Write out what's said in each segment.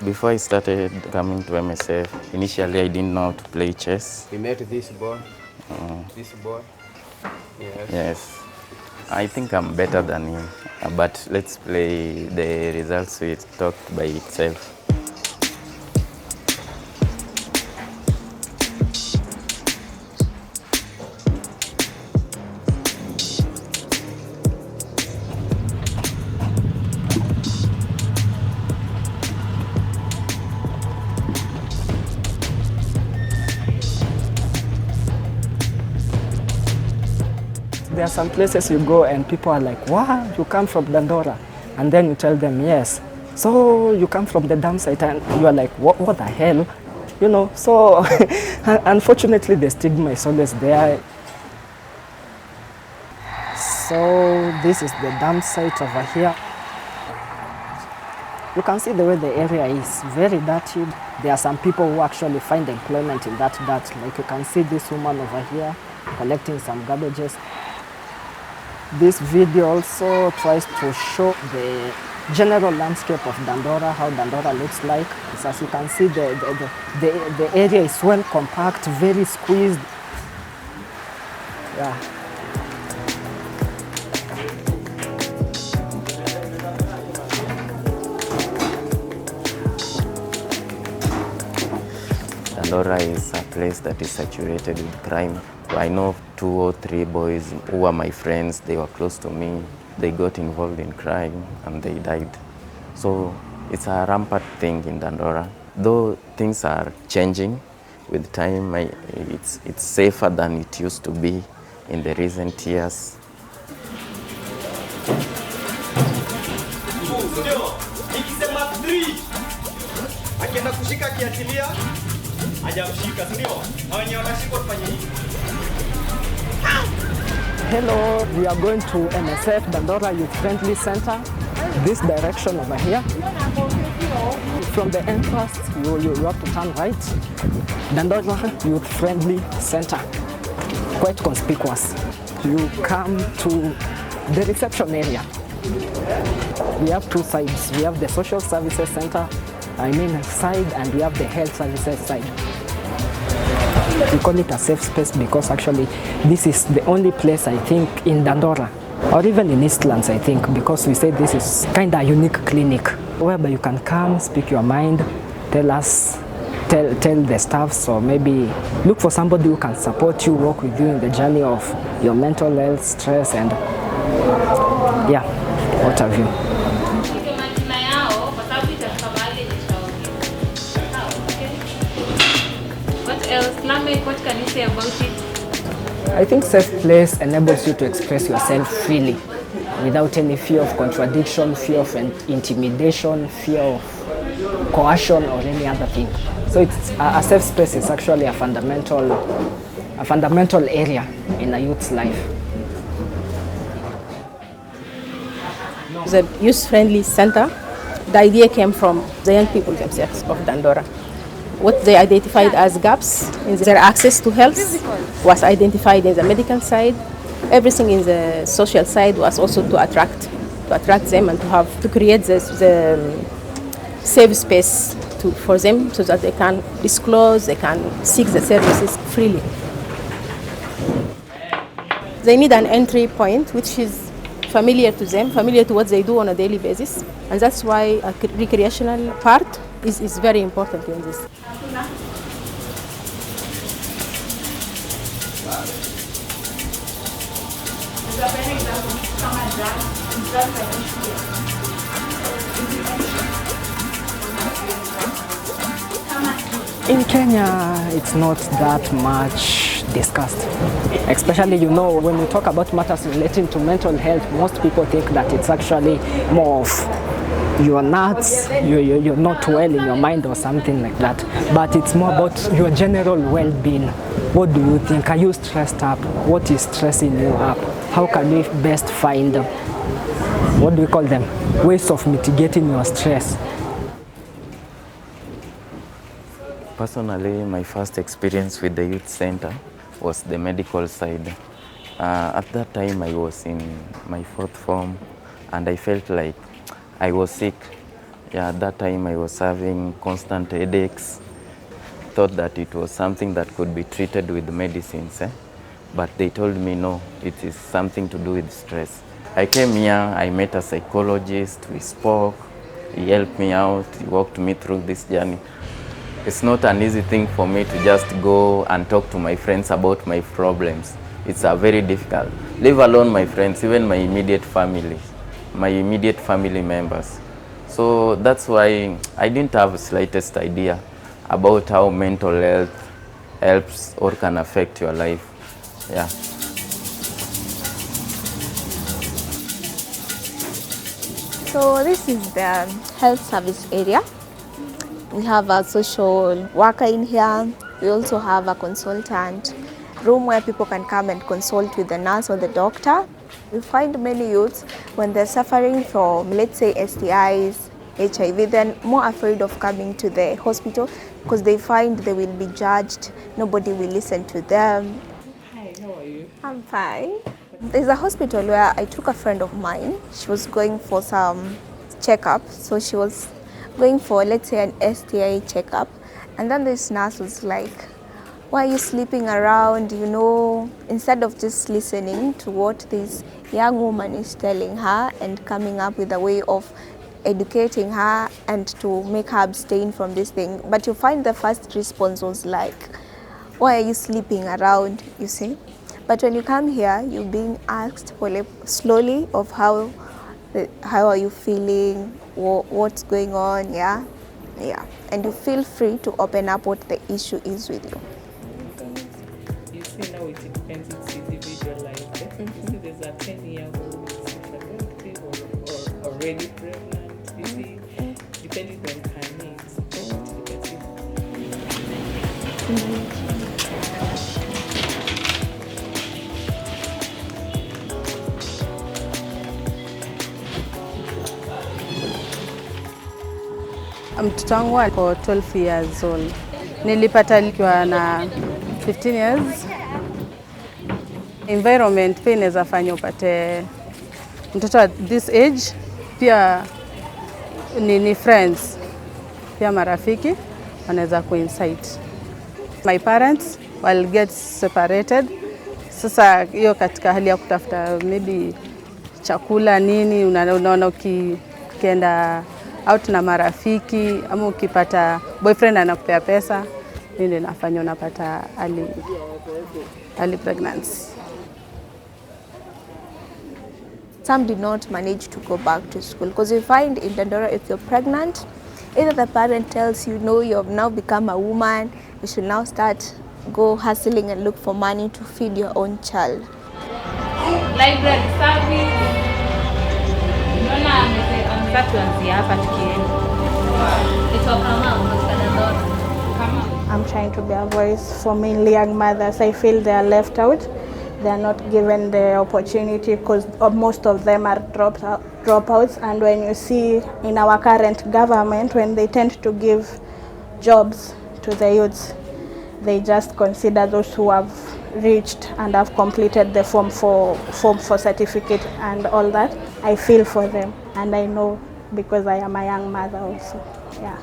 Before I started coming to MSF, initially I didn't know how to play chess. We met this boy. This boy. Yes. Yes. I think I'm better than him, but let's play the results will talk by itself. There are some places you go and people are like, wow, you come from Dandora. And then you tell them, yes. So you come from the dam site, and you are like, what the hell? You know, so unfortunately the stigma is always there. So this is the dam site over here. You can see the way the area is very dirty. There are some people who actually find employment in that dirt. Like you can see this woman over here collecting some garbages. This video also tries to show the general landscape of Dandora, how Dandora looks like. So as you can see, the area is well compact, very squeezed. Yeah. Dandora is a place that is saturated with crime. I know 2 or 3 boys who are my friends, they were close to me. They got involved in crime and they died. So it's a rampant thing in Dandora. Though things are changing with time, it's safer than it used to be in the recent years. Hello, we are going to MSF, Dandora Youth Friendly Center. This direction over here. From the entrance, you have to turn right. Dandora Youth Friendly Center. Quite conspicuous. You come to the reception area. We have 2 sides. We have the social services center, side, and we have the health services side. We call it a safe space because actually this is the only place, I think, in Dandora or even in Eastlands, I think, because we say this is kind of a unique clinic whereby you can come, speak your mind, tell the staff, so maybe look for somebody who can support you, work with you in the journey of your mental health, stress, and yeah, what have you. What can you say about it? I think safe place enables you to express yourself freely without any fear of contradiction, fear of intimidation, fear of coercion or any other thing. So it's a safe space is actually a fundamental area in a youth's life. The Youth Friendly Center, the idea came from the young people themselves of Dandora. What they identified as gaps in their access to health was identified in the medical side. Everything in the social side was also to attract them and to create the safe space for them so that they can disclose, they can seek the services freely. They need an entry point which is familiar to them, familiar to what they do on a daily basis, and that's why a recreational part is very important in this. In Kenya, it's not that much discussed. Especially, when you talk about matters relating to mental health, most people think that it's actually more of you're nuts, you're not well in your mind or something like that. But it's more about your general well-being. What do you think? Are you stressed up? What is stressing you up? How can we best find, what do we call them, ways of mitigating your stress? Personally, my first experience with the youth center was the medical side. At that time, I was in my 4th form and I felt like I was sick. Yeah, at that time I was having constant headaches. Thought that it was something that could be treated with medicines, but they told me no, it is something to do with stress. I came here, I met a psychologist, we spoke, he helped me out, he walked me through this journey. It's not an easy thing for me to just go and talk to my friends about my problems. It's very difficult, leave alone my friends, even my immediate family members. So that's why I didn't have the slightest idea about how mental health helps or can affect your life. Yeah. So this is the health service area. We have a social worker in here. We also have a consultant room where people can come and consult with the nurse or the doctor. We find many youths when they're suffering from, let's say, STIs, HIV, they're more afraid of coming to the hospital because they find they will be judged, nobody will listen to them. Hi, how are you? I'm fine. There's a hospital where I took a friend of mine. She was going for some checkup. So she was going for, let's say, an STI checkup. And then this nurse was like, why are you sleeping around, you know, instead of just listening to what this young woman is telling her and coming up with a way of educating her and to make her abstain from this thing. But you find the first response was like, why are you sleeping around, you see? But when you come here, you're being asked slowly of how are you feeling, what's going on, yeah? And you feel free to open up what the issue is with you. You see now it depends, it's individualized. You see there's a 10-year-old reproductive or already pregnant, you see, depending on her needs. Mtoto wangu ako 12 years old. Nilipata nikiwa na 15 years. Environment pia inaweza fanya upate mtoto at this age, pia ni friends, pia marafiki wanaweza kuinsight. My parents will get separated. Sasa hiyo katika hali ya kutafuta maybe chakula nini, unaona ukienda out na marafiki ama ukipata boyfriend anakupea pesa, nini inafanya unapata early pregnancy. Some did not manage to go back to school because you find in Dandora, if you're pregnant, either the parent tells you, no, you have now become a woman, you should now go hustling and look for money to feed your own child. Library service. Unaona amesema tuanzie hapa tukienda. I'm trying to be a voice for mainly young mothers. I feel they are left out. They are not given the opportunity because most of them are dropouts. And when you see in our current government, when they tend to give jobs to the youths, they just consider those who have reached and have completed the form for certificate and all that. I feel for them, and I know because I am a young mother also. Yeah.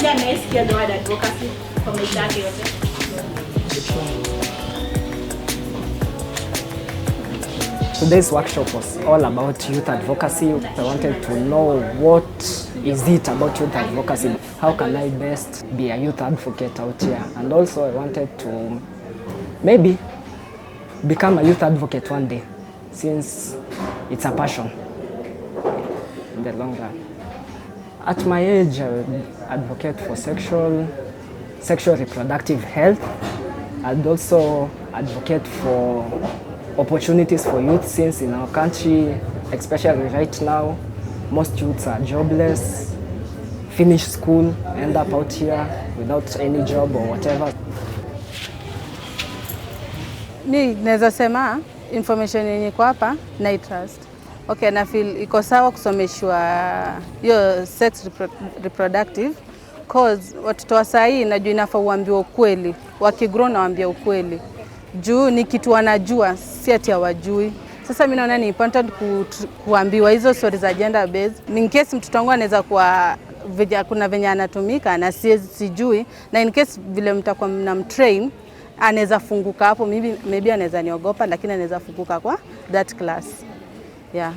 Advocacy from Today's workshop was all about youth advocacy. I wanted to know what is it about youth advocacy? How can I best be a youth advocate out here? And also I wanted to maybe become a youth advocate one day, since it's a passion in the long run. At my age, I would advocate for sexual reproductive health. I'd also advocate for opportunities for youth, since in our country, especially right now, most youths are jobless, finish school, end up out here without any job or whatever. Ni naweza sema information yenye kwa hapa na trust. Okay, na feel iko sawa kusomeshwa hiyo sex reproductive cause watoto wa saa hii najua inafaa uambiwe ukweli, wakigrow na waambie ukweli. juu ni kitu wanajua, si ati hawajui. Sasa mimi naona ni important kuambiwa hizo stories za gender based. In case mtoto wangu anaweza kuwa kuna venye anatumika na sijui, na in case vile mtakuwa mnamtrain anaweza funguka hapo, maybe anaweza niogopa, lakini anaweza funguka kwa that class. Yeah.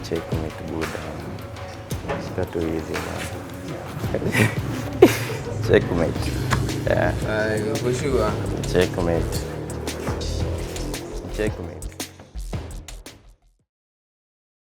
Checkmate Buddha. Too easy, man. Checkmate. Yeah. For sure. Checkmate. Checkmate.